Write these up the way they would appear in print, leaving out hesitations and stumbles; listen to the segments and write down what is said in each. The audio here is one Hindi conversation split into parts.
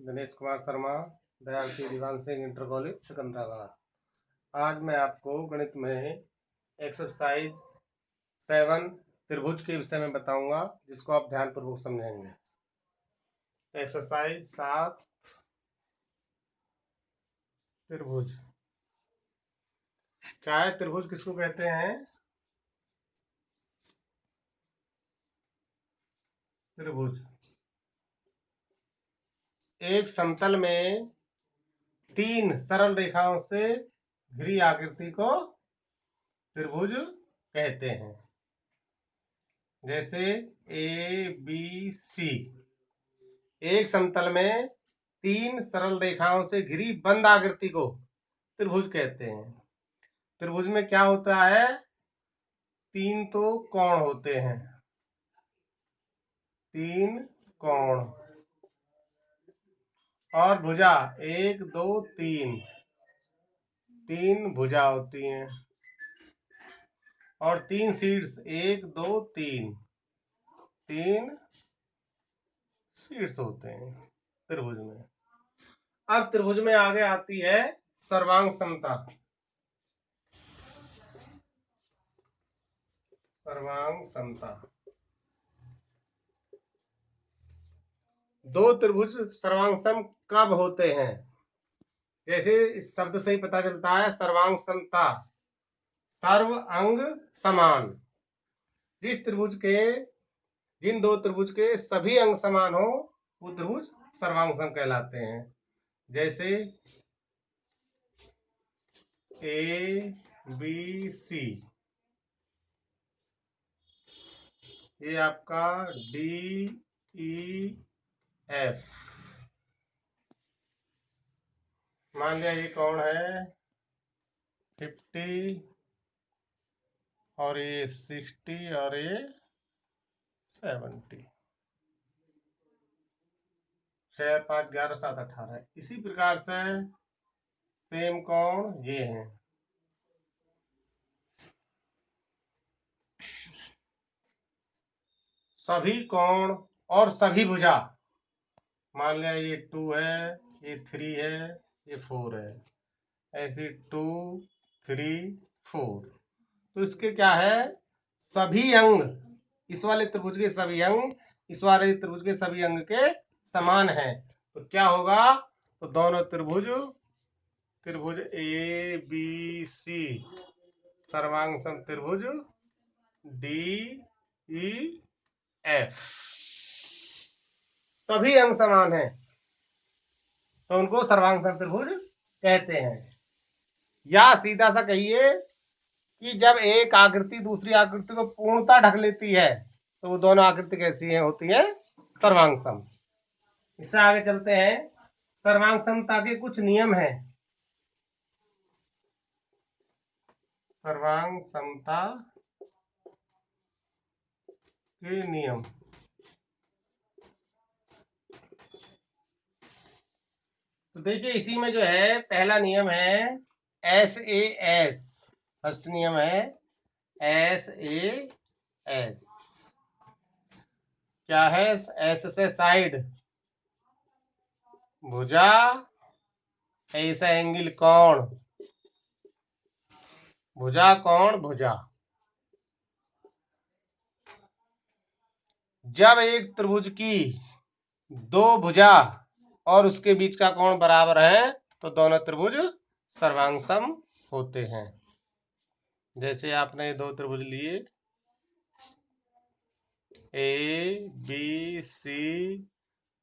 Dinesh Kumar Sharma, दयालती Diwan Singh inter college Secunderabad. आज मैं आपको गणित में एक्सरसाइज 7 त्रिभुज के विषय में बताऊंगा, जिसको आप ध्यानपूर्वक समझेंगे। एक्सरसाइज 7 त्रिभुज क्या है? त्रिभुज किसको कहते हैं? त्रिभुज एक समतल में 3 सरल रेखाओं से घिरी आकृति को त्रिभुज कहते हैं। जैसे ए बी सी, एक समतल में 3 सरल रेखाओं से घिरी बंद आकृति को त्रिभुज कहते हैं। त्रिभुज में क्या होता है? 3 तो कोण होते हैं, 3 कोण, और भुजा 1 2 3 भुजा होती हैं, और 3 शीर्ष 1 2 3 शीर्ष होते हैं त्रिभुज में। अब त्रिभुज में आगे आती है सर्वांग समता। सर्वांग समता, दो त्रिभुज सर्वांग कब होते हैं? जैसे इस शब्द से ही पता चलता है, सर्वांग समता, सर्व अंग समान। जिन दो त्रिभुज के सभी अंग समान हो, वो त्रिभुज सर्वांग सम कहलाते हैं। जैसे ए बी सी, ये आपका डी ई एफ। मान लिया ये कौन है 50, और ये 60, और ये 70। 6 5 11 7 18। इसी प्रकार से सेम कोण ये हैं। सभी कोण और सभी भुजा, मान लिया ये 2 है, ये 3 है, ये 4 है, ऐसे 2 3 4। तो इसके क्या है? सभी अंग, इस वाले त्रिभुज के सभी अंग इस वाले त्रिभुज के सभी अंग के समान है। तो क्या होगा? तो दोनों त्रिभुज ए बी सी सर्वांग सम त्रिभुज डी ई एफ, सभी अंग समान है, तो उनको सर्वांग सम त्रिभुज कहते हैं। या सीधा सा कहिए कि जब एक आकृति दूसरी आकृति को पूर्णता ढक लेती है, तो वो दोनों आकृति कैसी है? होती है सर्वांग सम। इससे आगे चलते हैं। सर्वांग समता के कुछ नियम हैं। सर्वांग समता के नियम, तो देखिए इसी में जो है पहला नियम है SAS। फर्स्ट नियम है SAS। क्या है? S से साइड, भुजा, ऐसा एंगल कोण, भुजा कोण भुजा। जब एक त्रिभुज की दो भुजा और उसके बीच का कोण बराबर है, तो दोनों त्रिभुज सर्वांग सम होते हैं। जैसे आपने दो त्रिभुज लिए A B C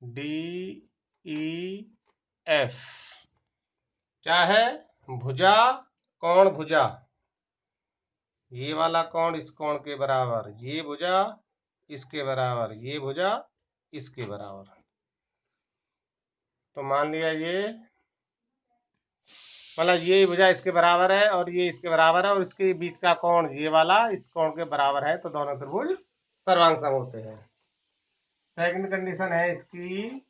D E F, क्या है? भुजा कोण भुजा, ये वाला कोण इस कोण के बराबर, ये भुजा इसके बराबर, ये भुजा इसके बराबर। तो मान लिया ये, मतलब ये भुजा इसके बराबर है और ये इसके बराबर है, और इसके बीच का कोण ये वाला इस कोण के बराबर है, तो दोनों त्रिभुज सर्वांग सम होते हैं। सेकंड कंडीशन है इसकी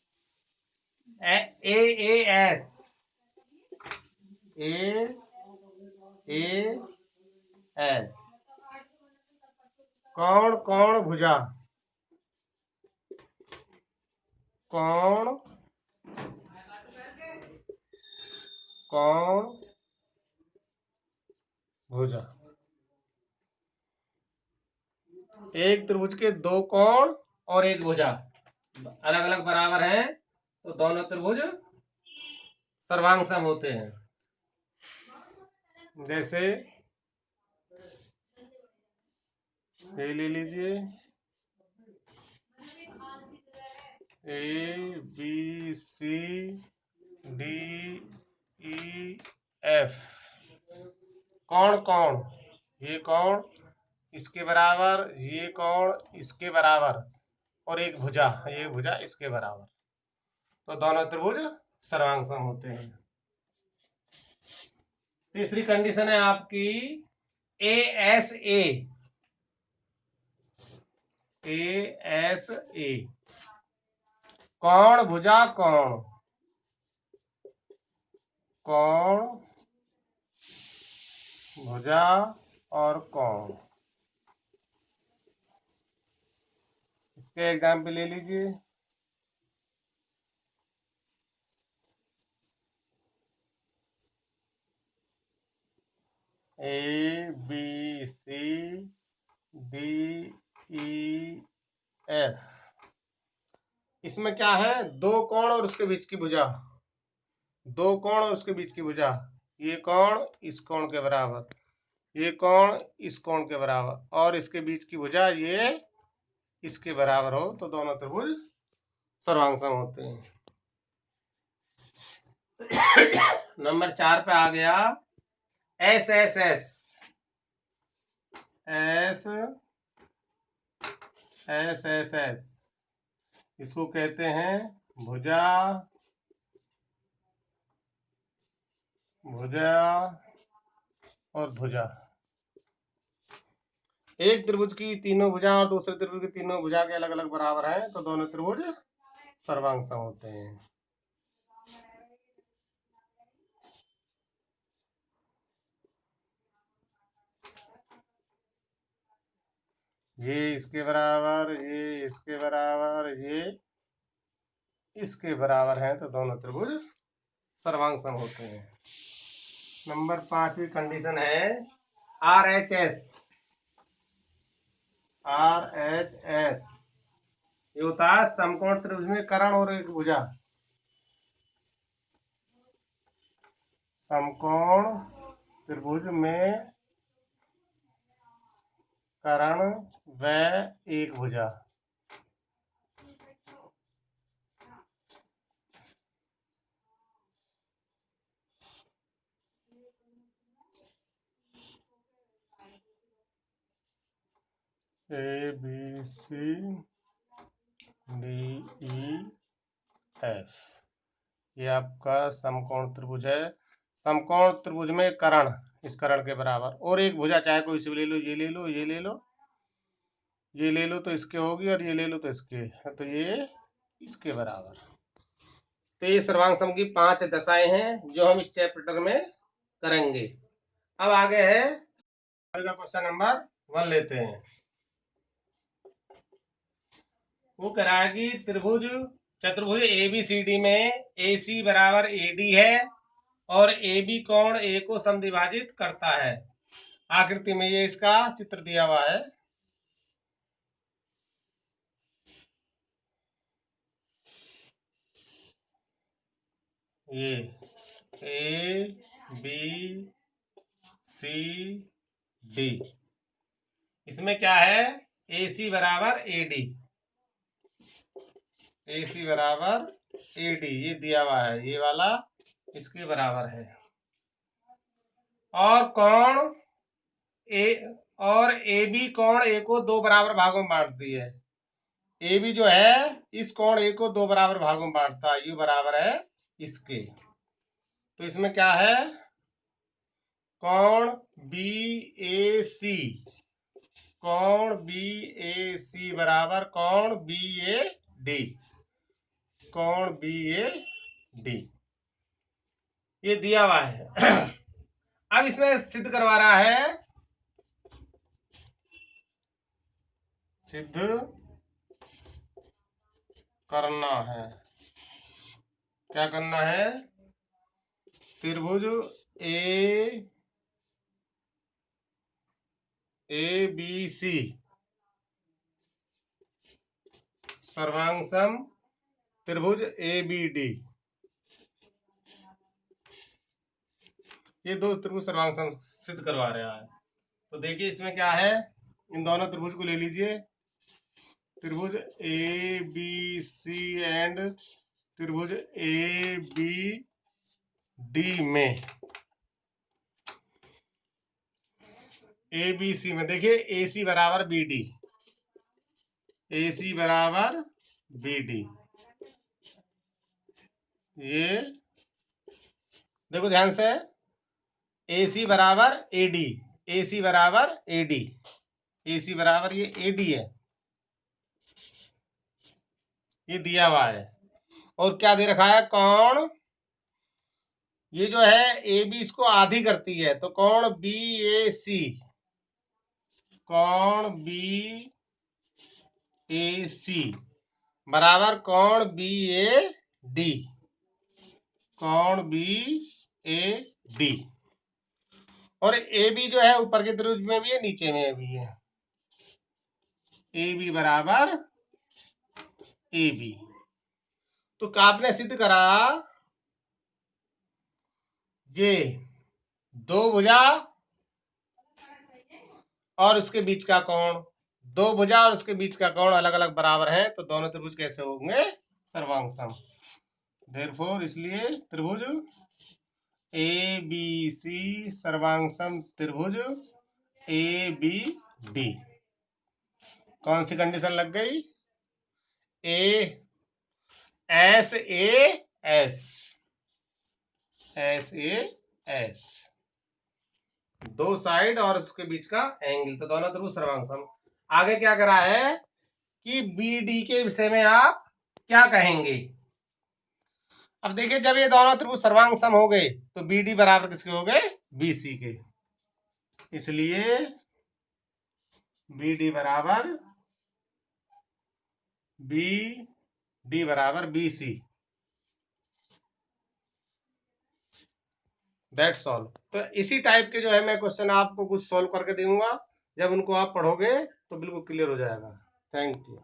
AAS, AAS, कोण कोण भुजा, कोण कोण भुजा। एक त्रिभुज के दो कोण और एक भुजा अलग अलग बराबर हैं तो दोनों त्रिभुज सर्वांग होते हैं। जैसे ये ले लीजिए, A B C D E F. कौन कौन, ये कौन इसके बराबर, ये कौन इसके बराबर, और एक भुजा, ये भुजा इसके बराबर, तो दोनों त्रिभुज सर्वांग सम होते हैं। तीसरी कंडीशन है आपकी ए एस ए कौन भुजा कौन, कौन भुजा और कौन। इसके एग्जाम्पल ले लीजिए, A B C D E F. इसमें क्या है, दो कोण और उसके बीच की भुजा, दो कोण और उसके बीच की भुजा, ये कोण इस कोण के बराबर, ये कोण इस कोण के बराबर, और इसके बीच की भुजा ये इसके बराबर हो तो दोनों त्रिभुज सर्वांग सम होते हैं। नंबर 4 पे आ गया S S S S S S S. इसको कहते हैं भुजा, भुजा और भुजा। एक त्रिभुज की तीनों भुजा और दूसरे त्रिभुज की तीनों भुजा के अलग अलग बराबर हैं तो दोनों त्रिभुज सर्वांग सम होते हैं। ये इसके बराबर, ये इसके बराबर, ये इसके बराबर हैं तो दोनों त्रिभुज सर्वांग सम होते हैं। नंबर 5वीं कंडीशन है R H S. R H S ये होता है समकोण त्रिभुज में कर्ण और एक भुजा, समकोण त्रिभुज में कर्ण व एक भुजा। A B C D E F, ये आपका समकोण त्रिभुज है। समकोण त्रिभुज में कर्ण इस कर्ण के बराबर और एक भुजा, चाहे कोई से ले लो, ये ले लो, ये ले लो, ये ले लो तो इसके होगी, और ये ले लो तो इसके, तो ये इसके बराबर। तो ये सर्वांग सम की 5 दशाएं हैं जो हम इस चैप्टर में करेंगे। अब आगे है क्वेश्चन नंबर 1 लेते हैं। वो कह रहा है कि त्रिभुज चतुर्भुज ABCD में AC बराबर AD है और AB कोण A को समद्विभाजित करता है। आकृति में ये इसका चित्र दिया हुआ है। ये ABCD, इसमें क्या है, AC बराबर AD, AC बराबर AD ये दिया हुआ है, ये वाला इसके बराबर है। और कोण ए और AB कोण A को 2 बराबर भागों में बांटती है। AB जो है इस कोण A को 2 बराबर भागों में बांटता है, U बराबर है इसके। तो इसमें क्या है, कोण BAC, कोण BAC बराबर कोण BAD, कोण BAD ये दिया हुआ है। अब इसमें सिद्ध करवा रहा है, सिद्ध करना है, क्या करना है, त्रिभुज ए बी सी सर्वांगसम त्रिभुज ए बी डी, ये दो त्रिभुज सर्वांगसम सिद्ध करवा रहा है। तो देखिए इसमें क्या है, इन दोनों त्रिभुज को ले लीजिए, त्रिभुज ए बी सी एंड त्रिभुज ए बी डी में, ए बी सी में देखिए ए सी बराबर बी डी, ए सी बराबर बी डी, ये देखो ध्यान से, ए सी बराबर ए डी, ए सी बराबर ए डी, ए सी बराबर ये ए डी है, ये दिया हुआ है। और क्या दे रखा है, कोण, ये जो है ए बी इसको आधी करती है, तो कोण बी ए सी, कोण बी ए सी बराबर कोण बी ए डी, कोण बी ए डी। और ए बी जो है ऊपर के त्रिभुज में भी है, नीचे में भी है, ए बी बराबर ए बी। तो आपने सिद्ध करा ये दो भुजा और उसके बीच का कोण, दो भुजा और उसके बीच का कोण अलग अलग बराबर है, तो दोनों त्रिभुज कैसे होंगे, सर्वांगसम। देयरफॉर इसलिए त्रिभुज ए बी सी सर्वांगसम त्रिभुज ए बी डी। कौन सी कंडीशन लग गई, A S A S, S A S, दो साइड और उसके बीच का एंगल, तो दोनों त्रिभुज सर्वांगसम। आगे क्या करा है कि बी डी के विषय में आप क्या कहेंगे। अब देखिए जब ये दोनों त्रिभुज सर्वांगसम हो गए तो बी डी बराबर किसके हो गए, बी सी के, इसलिए बी डी बराबर बी डी बराबर बी सी, दैट्स ऑल। तो इसी टाइप के जो है मैं क्वेश्चन आपको कुछ सॉल्व करके दूंगा, जब उनको आप पढ़ोगे तो बिल्कुल क्लियर हो जाएगा। Thank you.